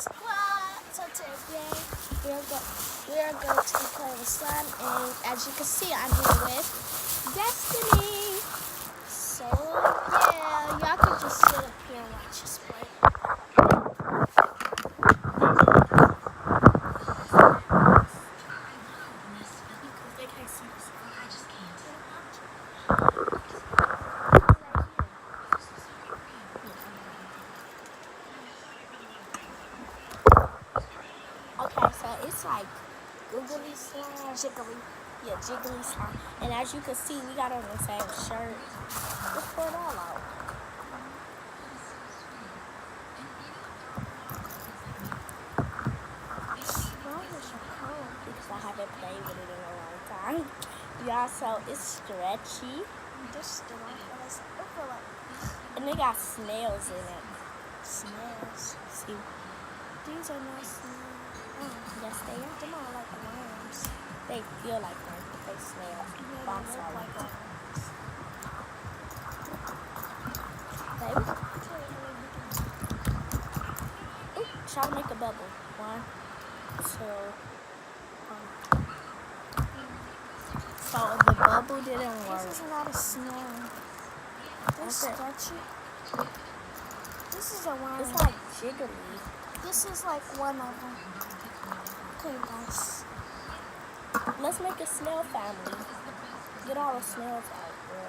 Squad. So today we are going to be playing with slime, and as you can see, I'm here with Destiny. So yeah, y'all can just sit up here and watch us play. Because they can't see us. I just can't. Okay, so it's like googly slime. Jiggly. Yeah, jiggly slime. And as you can see, we got on the same shirt. Let's pull it all out. Why is your cold? Because I haven't played with it in a long time. Yeah, so it's stretchy. This is the one that is overlap. And they got snails in it. Snails. See? These are not snails. Yes, they are. Them are like worms. They feel like worms, but they snails. Yeah, Oh, they I'm look sorry. like worms. Baby. Ooh, try to make a bubble. 1, 2. So the bubble didn't work. This is not a snail. This Okay. stretchy. This is a worm. It's like jiggly. This is like one of them. Okay, guys. Let's make a snail family. Get all the snails out, bro.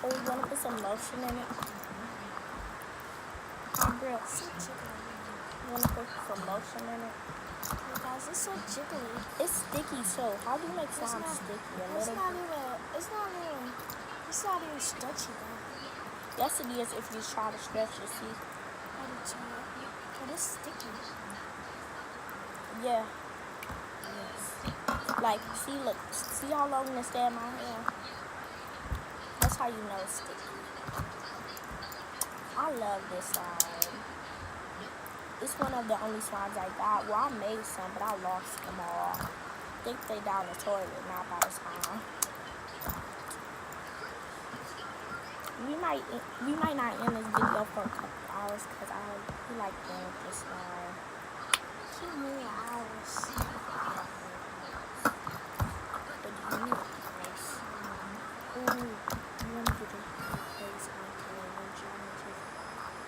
Oh, you want to put some lotion in it? Bro, So jiggly. you want to put some lotion in it? Hey guys, it's so jiggly. It's sticky, so how do you make slime not- sticky? A It's little not bit. even. It's not even stretchy though. Yes, it is if you try to stretch it, see? I didn't try it. But it's sticky. Yeah. Yes. Like, see, look. See how long it stay in my hand? That's how you know it's sticky. I love this slime. It's one of the only slimes I got. Well, I made some, but I lost them all. I think they down the toilet now by the time. We might not end this video for a couple hours because I really like playing with this slime. 2 more hours. But you need this. Ooh, you want to do the face on camera, trying to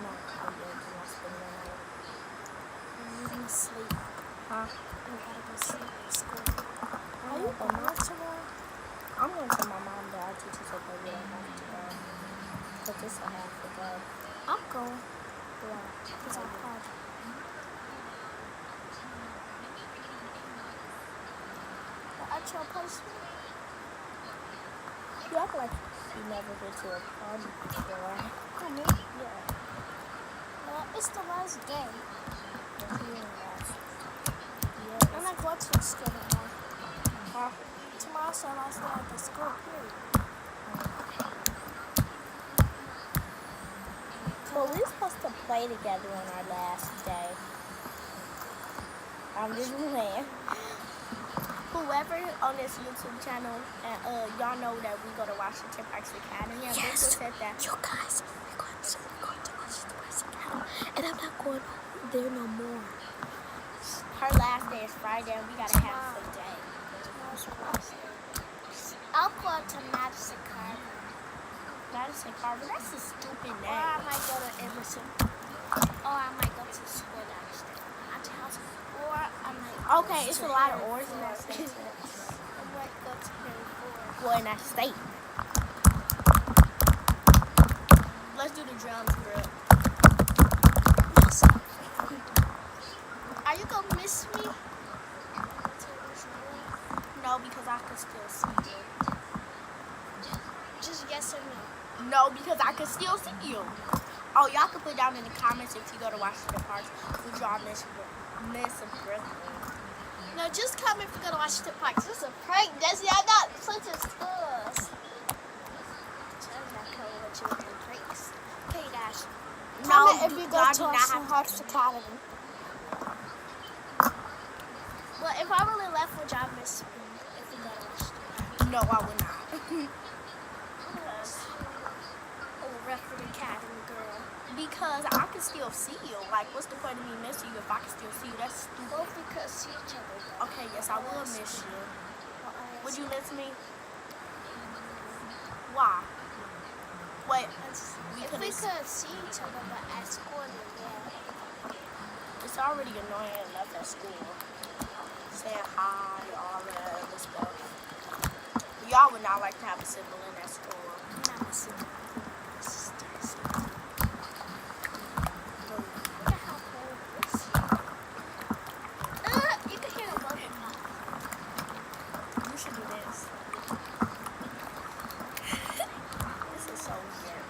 not forget to spend the night. I'm gonna sleep. Huh? I gotta go sleep at school. Are you going going? tomorrow? I'm going to tell my mom that our teacher said that we don't have to go. But this I have to go. I'm going. Yeah. Because I'm hard. The actual person? You act like you never been to a party before. Oh, me? Yeah. It's the last day. Yes, you didn't last. I'm Yes. not going to school tomorrow. Huh? Tomorrow's the last day of the school period. Well, we're supposed to play together on our last day. I'm just playing. Whoever on this YouTube channel, y'all know that we go to Washington Parks Academy. And Victor said that. You guys, we're going to Washington Parks Academy. And I'm not going there no more. Her last day is Friday, and we gotta have a day. Tomorrow's Wednesday. I'll go to Madison Carver. Madison Carver, that's a stupid Or I name. might go to Emerson. Or I might go to school downstairs. Or I might Okay, it's a lot of oars in that sentence. sentence. I might go to Harry Ford. Well, in that state. Let's do the drums, bro. Are you gonna miss me? No, because I can still see you. Just yes or no. No, because I can still see you. Oh, y'all can put down in the comments if you go to Washington Parks. We draw Miss Brooklyn. No, just comment if you go to Washington Parks. This is a prank, Desi. I'm not such a schools. I'm not coming with you with the pranks. Okay, Dash. Comment if you go y'all to do not Washington have Parks Academy. Well, if I really left, would y'all miss me if you go to Washington? No, I would not. Oh, Redford Academy girl. Because I can still see you. Like, what's the point of me missing you if I can still see you? That's stupid. Both we could see each other. Though. Okay, yes, I will miss you. Would you miss me? Why? Wait, If we could see each other, but at school, then yeah. it's already annoying enough at school. Saying hi, all that other stuff. Y'all would not like to have a sibling at school. I'm not missing sisters. Look at how cold it is. You can hear the bubble pop. You should do this. This is so weird.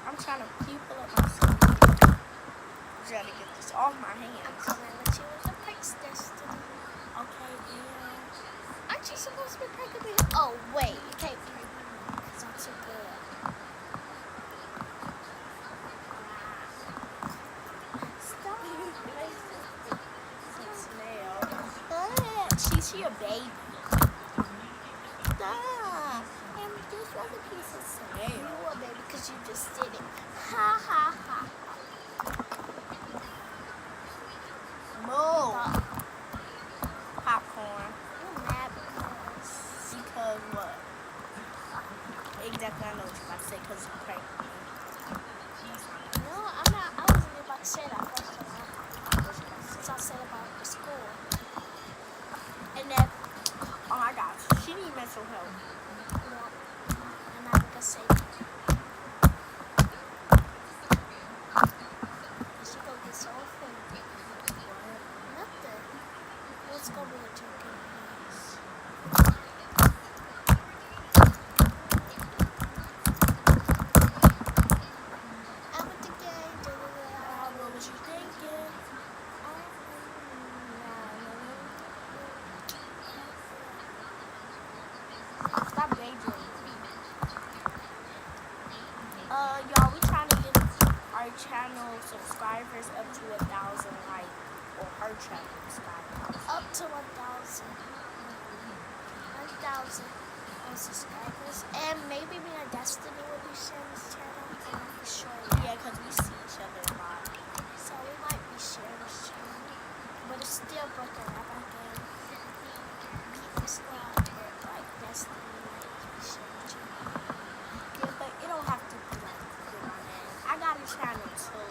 I'm trying to pull up my sleeve. Trying to get this off my I'm hands. coming with you with the Pike's Destiny. Okay, yeah. Aren't you supposed to be pranking me? Oh, wait. You can't prank me because I'm too good. Stop. Snail. She a baby. Stop. And this was a piece of snail. You will, baby, because you just did it. Ha, ha, ha. Move. Popcorn. You're mad because... Because what? Exactly, I know what you're about to say because you prank me. No, I'm not. I wasn't about to say that first of all. Since I said about the school. And then, oh my gosh, she needs mental health. No, I'm not going to say that. She going to get so offended. Nothing. What's going to be a joking face? I went to game. What was you thinking? Stop daydreaming. Y'all, we trying to get our channel subscribers up to 1,000 like, or her channel subscribers. Up to 1,000. 1,000 subscribers. And maybe me and Destiny will be sharing this channel. I'm not for sure yet. Yeah, because we see each other a lot. So we might be sharing this channel. But it's still broken up. I can keep this squad with like Destiny might be sharing the channel. Yeah, but it don't have to be like with my name. I got a channel too,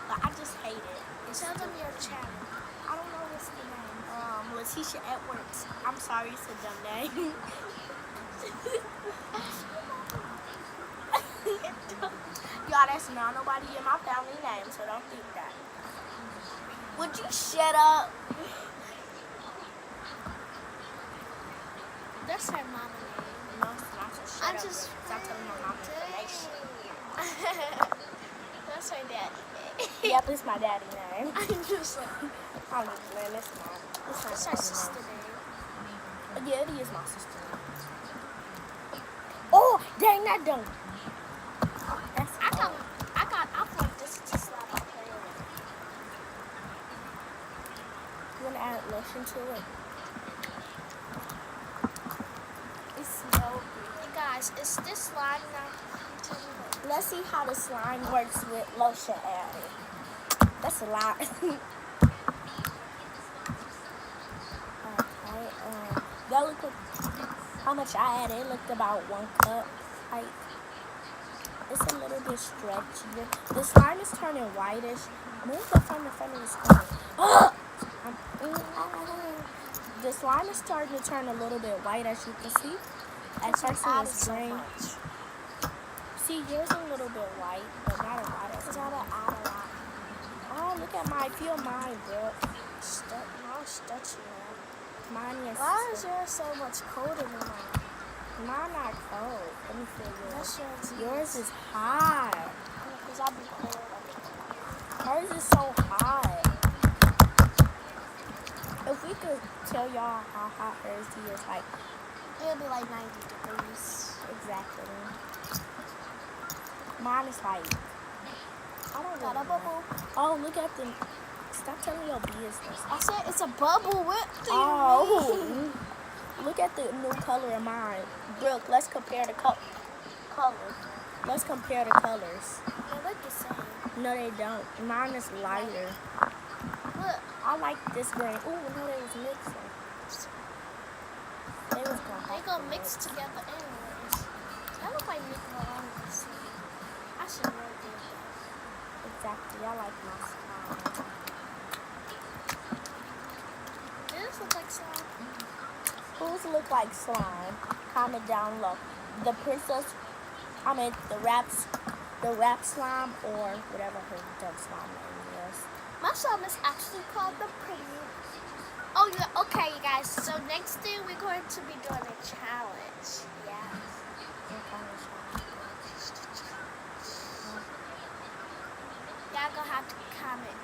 but I just hate it. Tell them your channel. I don't know what's the name. Letitia Edwards. I'm sorry, it's a dumb name. Y'all, that's not nobody in my family name, so don't think that. Would you shut up? That's her mama name. No, it's not. So shut I'm up. just Stop telling my mom information. That's her daddy name. Yep, it's my daddy name. I'm just like, I'm just playing. It's not. It's not that's my her daddy sister name. name. Yeah, it is my sister. Oh, dang, that don't. That's I feel like this is just like I'm playing with. You want to add lotion to it? It's so good. Hey guys, is this slime now? Tell me what. Let's see how the slime works with lotion added. That's a lot. Okay, that looked like how much I added. It looked about 1 cup. Like, it's a little bit stretchier. The slime is turning whitish. Move it from the front of the screen. The slime is starting to turn a little bit white, as you can see. At first it was green. See, yours a little bit white, but not a lot. Because I don't add a lot. Oh, look at mine. Feel mine, bro. Now it's stretchy now. Mine is. Why is yours so much colder than mine? Mine not cold. Let me feel yours. That's yours. Yours is hot. Because I'll be cold. Hers is so hot. If we could tell y'all how hot hers is, like, It'll be like 90 degrees. exactly. Mine is like, I don't Got a know. bubble. Oh, look at them. Stop telling your business. I said it's a bubble. What do you mean? Oh, look at the new color of mine. Brooke, let's compare the colors. Let's compare the colors. They look the same. No, they don't. Mine is lighter. Look. I like this green. Ooh, no, they was mixing. They was gonna They have go to mix together anyways. That look like macaroni the same. I should really do that. Exactly. I like my slime. Does this look like slime? Whose look like slime? Comment down below. The rap slime or whatever her dumb slime name is. My slime is actually called the pretty. Oh yeah, okay you guys. So next day we're going to be doing a challenge. Yes. What kind of slime? Y'all gonna have to comment.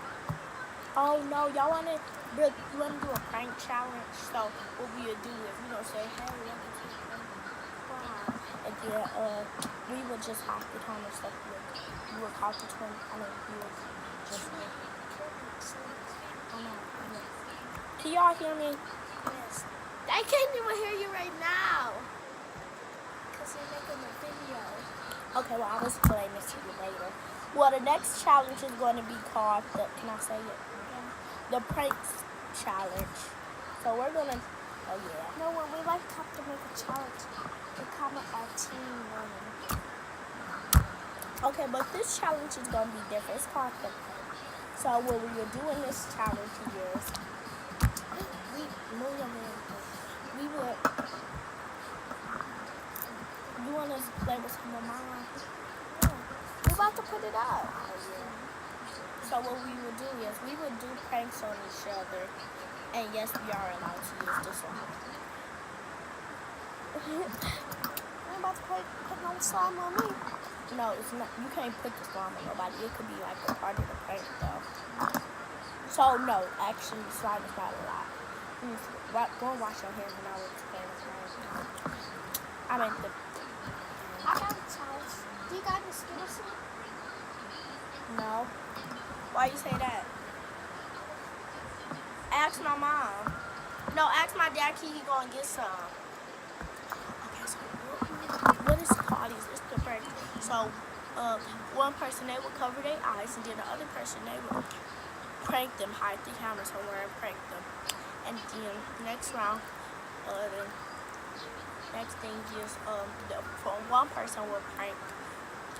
Oh no, y'all wanna do a prank challenge? So what we would do is we gonna say, hey, welcome to the prank. And then we would just have to kind of stuff you would count to 20. I mean, you would just. Can y'all hear me? Yes. I can't even hear you right now. Because you're making a video. Okay, well, I was playing this to you later. Well, the next challenge is going to be called the, can I say it? Yeah. The pranks challenge. So we're going to, oh yeah. No, when we like have to make a challenge, we comment our team winning. Okay, but this challenge is going to be different. It's called the prank. So what we were doing this challenge is, we would, you want to play with some of mine? We're about to put it up. So what we would do is we would do pranks on each other, and yes, we are allowed to use this one. We're about to put no slime on me. No, it's not. You can't put the slime on nobody. It could be like a part of the prank though. So no, actually, slime is not allowed. Go and wash your hands when I was playing slime. I meant the. I got a challenge. Do you got any Skittles? No. Why you say that? Ask my mom. No, ask my dad. He gonna get some. Okay, so what is called is the prank. So, one person they will cover their eyes, and then the other person they will prank them, hide the camera somewhere, and prank them. And then next round, the next thing is one person will prank.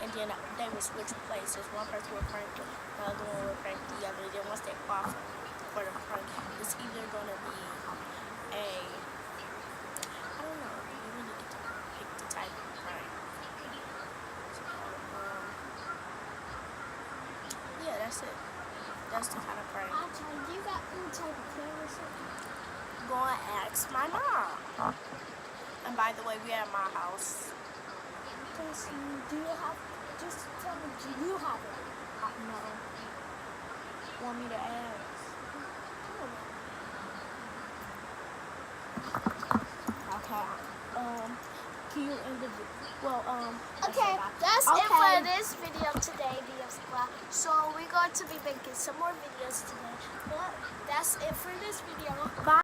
And then they will switch places. One person will prank the other one will prank the other. Then once they qualify for the prank, it's either going to be a, I don't know, you really get to pick the type of prank. So, yeah, that's it. That's the kind of prank. Do you got any type of camera or something? Go and ask my mom. And by the way, we at my house. Do you have, just tell me, do you have it? No. Want me to ask? Okay. Can you end the video? Okay, that's Okay. it for this video today, So we're going to be making some more videos today. But that's it for this video. Bye.